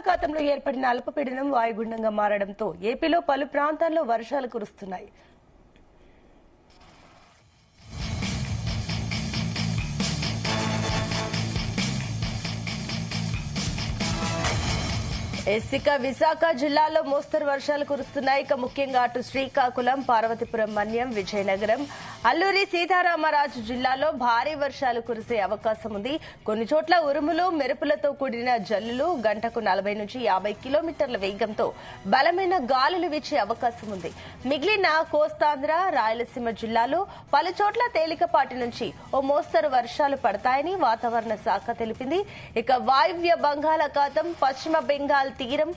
బంగాళాఖాతంలో ఏర్పడిన అల్పపీడనం వాయుగుండంగా మారడంతో ఏపీలో పలు ప్రాంతాల్లో వర్షాలు కురుస్తున్నాయి. విశాఖ జిల్లాలో మోస్తరు వర్షాలు కురుస్తున్నాయి. ఇక ముఖ్యంగా అటు శ్రీకాకుళం, పార్వతీపురం, మన్యం, విజయనగరం, అల్లూరి సీతారామరాజు జిల్లాలో భారీ వర్షాలు కురిసే అవకాశం ఉంది. కొన్ని చోట్ల ఉరుములు, మెరుపులతో కూడిన జల్లులు గంటకు 40 నుంచి 50 కిలోమీటర్ల వేగంతో బలమైన గాలులు వీచే అవకాశం ఉంది. మిగిలిన కోస్తాంధ్ర, రాయలసీమ జిల్లాలో పలు చోట్ల తేలికపాటి నుంచి ఓ మోస్తరు వర్షాలు పడతాయని వాతావరణ శాఖ తెలిపింది. ఇక వాయువ్య బంగాళాఖాతం పశ్చిమ బెంగాల్ తీరం,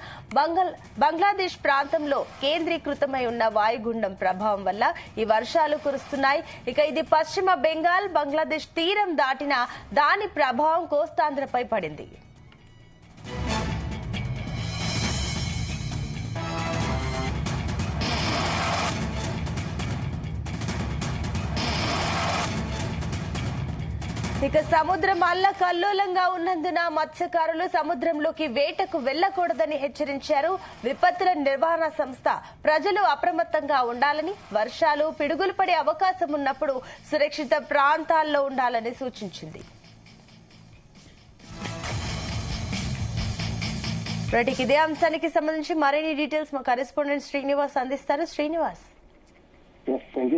బంగ్లాదేశ్ ప్రాంతంలో కేంద్రీకృతమై ఉన్న వాయుగుండం ప్రభావం వల్ల ఈ వర్షాలు కురుస్తున్నాయి. ఇక ఇది పశ్చిమ బెంగాల్, బంగ్లాదేశ్ తీరం దాటిన దాని ప్రభావం కోస్తాంధ్రపై పడింది. ఇక సముద్రం అల్లకల్లోలంగా ఉన్నందున మత్స్యకారులు సముద్రంలోకి వేటకు వెళ్లకూడదని హెచ్చరించారు. విపత్తుల నిర్వహణ సంస్థ ప్రజలు అప్రమత్తంగా ఉండాలని, వర్షాలు, పిడుగులు పడే అవకాశం ఉన్నప్పుడు సురక్షిత ప్రాంతాల్లో ఉండాలని సూచించింది. ఇదే అంశానికి సంబంధించి మరిన్ని డీటెయిల్స్ మా కరెస్పాండెంట్ శ్రీనివాస్ అందిస్తారు. శ్రీనివాస్.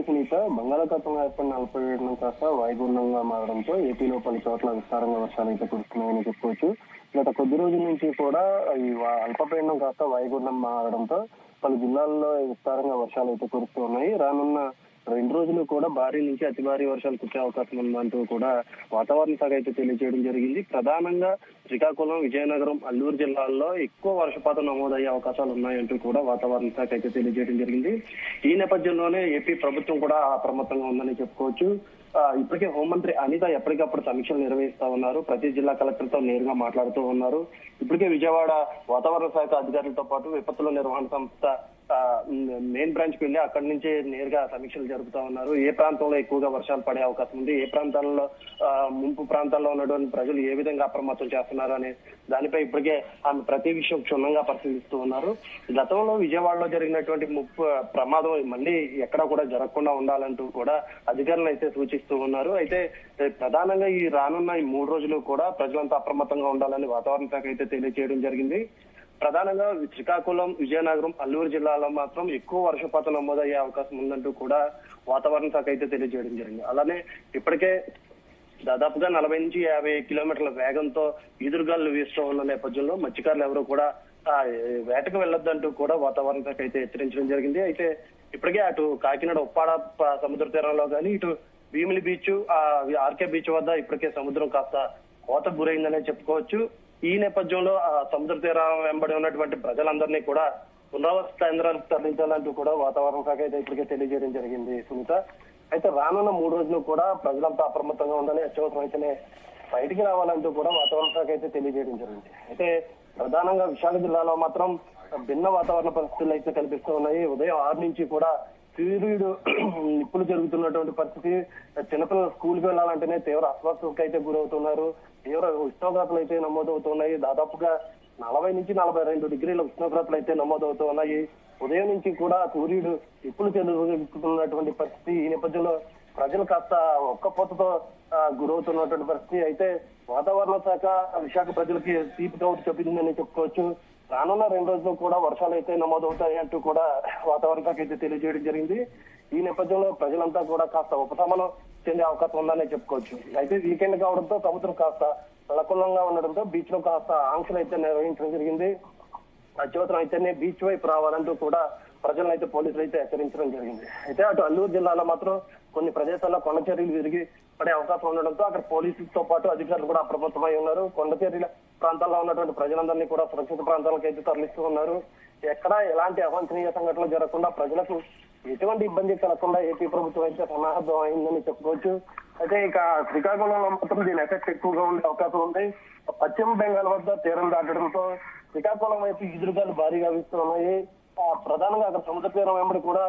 సునీత, బంగాళాఖాతంలో ఏర్పడిన అల్పపీడనం కాస్త వాయుగుండంగా మారడంతో ఏపీలో పలు చోట్ల విస్తారంగా వర్షాలు అయితే కురుస్తున్నాయని చెప్పుకోవచ్చు. గత కొద్ది రోజుల నుంచి కూడా ఈ అల్పపీడనం కాస్త వాయుగుండం మారడంతో పలు జిల్లాల్లో విస్తారంగా వర్షాలు అయితే కురుస్తూ ఉన్నాయి. రానున్న 2 రోజులు కూడా భారీ నుంచి అతి భారీ వర్షాలు కురిసే అవకాశం ఉందంటూ కూడా వాతావరణ శాఖ అయితే తెలియజేయడం జరిగింది. ప్రధానంగా శ్రీకాకుళం, విజయనగరం, అల్లూరు జిల్లాల్లో ఎక్కువ వర్షపాతం నమోదయ్యే అవకాశాలు ఉన్నాయంటూ కూడా వాతావరణ శాఖ అయితే తెలియజేయడం జరిగింది. ఈ నేపథ్యంలోనే ఏపీ ప్రభుత్వం కూడా అప్రమత్తంగా ఉందని చెప్పుకోవచ్చు. ఇప్పటికే హోంమంత్రి అనిత ఎప్పటికప్పుడు సమీక్షలు నిర్వహిస్తా ఉన్నారు. ప్రతి జిల్లా కలెక్టర్తో నేరుగా మాట్లాడుతూ ఉన్నారు. ఇప్పటికే విజయవాడ వాతావరణ శాఖ అధికారులతో పాటు విపత్తుల నిర్వహణ సంస్థ మెయిన్ బ్రాంచ్ కి వెళ్లి అక్కడి నుంచి నేరుగా సమీక్షలు జరుపుతా ఉన్నారు. ఏ ప్రాంతంలో ఎక్కువగా వర్షాలు పడే అవకాశం ఉంది, ఏ ప్రాంతాల్లో ముంపు ప్రాంతాల్లో ఉన్నటువంటి ప్రజలు ఏ విధంగా అప్రమత్తం చేస్తున్నారు అనే దానిపై ఇప్పటికే ఆమె ప్రతి విషయం క్షుణ్ణంగా పరిశీలిస్తూ ఉన్నారు. గతంలో విజయవాడలో జరిగినటువంటి ప్రమాదం మళ్ళీ ఎక్కడా కూడా జరగకుండా ఉండాలంటూ కూడా అధికారులు అయితే సూచిస్తూ ఉన్నారు. అయితే ప్రధానంగా ఈ రానున్న ఈ 3 రోజులు కూడా ప్రజలంతా అప్రమత్తంగా ఉండాలని వాతావరణ శాఖ అయితే తెలియజేయడం జరిగింది. ప్రధానంగా శ్రీకాకుళం, విజయనగరం, అల్లూరు జిల్లాలో మాత్రం ఎక్కువ వర్షపాతం నమోదయ్యే అవకాశం ఉందంటూ కూడా వాతావరణ శాఖ అయితే తెలియజేయడం జరిగింది. అలానే ఇప్పటికే దాదాపుగా 40 నుంచి 50 కిలోమీటర్ల వేగంతో ఈదురుగాలు వీస్తూ ఉన్న నేపథ్యంలో మత్స్యకారులు ఎవరు కూడా వేటకు వెళ్లొద్దంటూ కూడా వాతావరణ శాఖ అయితే హెచ్చరించడం జరిగింది. అయితే ఇప్పటికే అటు కాకినాడ ఉప్పాడ సముద్ర తీరంలో కానీ, ఇటు భీమిలి బీచ్, ఆర్కే బీచ్ వద్ద ఇప్పటికే సముద్రం కాస్త కోత గురైందనే చెప్పుకోవచ్చు. ఈ నేపథ్యంలో సముద్ర తీరం వెంబడి ఉన్నటువంటి ప్రజలందరినీ కూడా పునరావాస కేంద్రాలకు తరలించాలంటూ కూడా వాతావరణ శాఖ అయితే ఇప్పటికే తెలియజేయడం జరిగింది. సునీత, అయితే రానున్న 3 రోజులు కూడా ప్రజలంతా అప్రమత్తంగా ఉండాలి, అత్యవసరం అయితేనే బయటికి రావాలంటూ కూడా వాతావరణ శాఖ అయితే తెలియజేయడం జరిగింది. అయితే ప్రధానంగా విశాఖ జిల్లాలో మాత్రం భిన్న వాతావరణ పరిస్థితులు అయితే కనిపిస్తూ ఉన్నాయి. ఉదయం 6 నుంచి కూడా సూర్యుడు నిప్పులు జరుగుతున్నటువంటి పరిస్థితి. చిన్నపిల్లలు స్కూల్కి వెళ్లాలంటేనే తీవ్ర అస్వస్థతకు అయితే గురవుతున్నారు. తీవ్ర ఉష్ణోగ్రతలు అయితే నమోదవుతున్నాయి. దాదాపుగా 40 నుంచి 42 డిగ్రీల ఉష్ణోగ్రతలు అయితే నమోదవుతూ ఉన్నాయి. ఉదయం నుంచి కూడా సూర్యుడు నిప్పులు జరుగుతున్నటువంటి పరిస్థితి. ఈ నేపథ్యంలో ప్రజలు కాస్త ఒక్కపోతతో గురవుతున్నటువంటి పరిస్థితి. అయితే వాతావరణ శాఖ విశాఖ ప్రజలకి తీపి కౌటు చెప్పిందని చెప్పుకోవచ్చు. రానున్న 2 రోజులు కూడా వర్షాలు అయితే నమోదవుతాయి అంటూ కూడా వాతావరణ శాఖ అయితే తెలియజేయడం జరిగింది. ఈ నేపథ్యంలో ప్రజలంతా కూడా కాస్త ఉపశమనం చెందే అవకాశం ఉందని చెప్పుకోవచ్చు. అయితే వీకెండ్ కావడంతో సముద్రం కాస్త అల్లకల్లంగా ఉండడంతో బీచ్ లో కాస్త ఆంక్షలు అయితే నిర్వహించడం జరిగింది. అత్యవసరం అయితేనే బీచ్ వైపు రావాలంటూ కూడా ప్రజలను అయితే పోలీసులు అయితే హెచ్చరించడం జరిగింది. అయితే అటు అల్లూరు జిల్లాలో మాత్రం కొన్ని ప్రదేశాల్లో కొండ చర్యలు విరిగి పడే అవకాశం ఉండడంతో అక్కడ పోలీసులతో పాటు అధికారులు కూడా అప్రమత్తమై ఉన్నారు. కొండ చర్యల ప్రాంతాల్లో ఉన్నటువంటి ప్రజలందరినీ కూడా సురక్షిత ప్రాంతాలకు అయితే తరలిస్తూ ఉన్నారు. ఎక్కడా ఎలాంటి అవాంఛనీయ సంఘటనలు జరగకుండా ప్రజలకు ఎటువంటి ఇబ్బంది కలగకుండా ఏపీ ప్రభుత్వం అయితే సన్నాహం అయిందని చెప్పుకోవచ్చు. అయితే ఇక శ్రీకాకుళంలో మాత్రం దీని ఎఫెక్ట్ ఎక్కువగా ఉండే అవకాశం ఉంది. పశ్చిమ బెంగాల్ వద్ద తీరం దాటడంతో శ్రీకాకుళం వైపు ఈదురుగాలు భారీగా వీస్తున్నాయి. ప్రధానంగా అక్కడ సముద్ర తీరం వెంబడి కూడా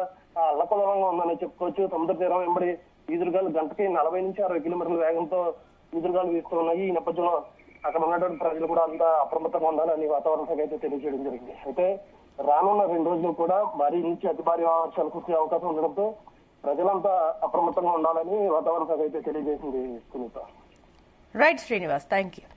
అల్లకల్లోలంగా ఉందని చెప్పుకోవచ్చు. సముద్ర తీరం వెంబడి ఈదురుగాలు గంటకి 40 నుంచి 60 కిలోమీటర్ల వేగంతో ఈదురుగాలు వీస్తున్నాయి. ఈ నేపథ్యంలో అక్కడ ఉన్నటువంటి ప్రజలు కూడా అంతా అప్రమత్తంగా ఉండాలని వాతావరణ శాఖ అయితే తెలియజేయడం జరిగింది. అయితే రానున్న 2 రోజులు కూడా భారీ నుంచి అతి భారీ వర్షాలు కురిసే అవకాశం ఉండడంతో ప్రజలంతా అప్రమత్తంగా ఉండాలని వాతావరణ శాఖ అయితే తెలియజేసింది Sunita. Right Srinivas, thank you.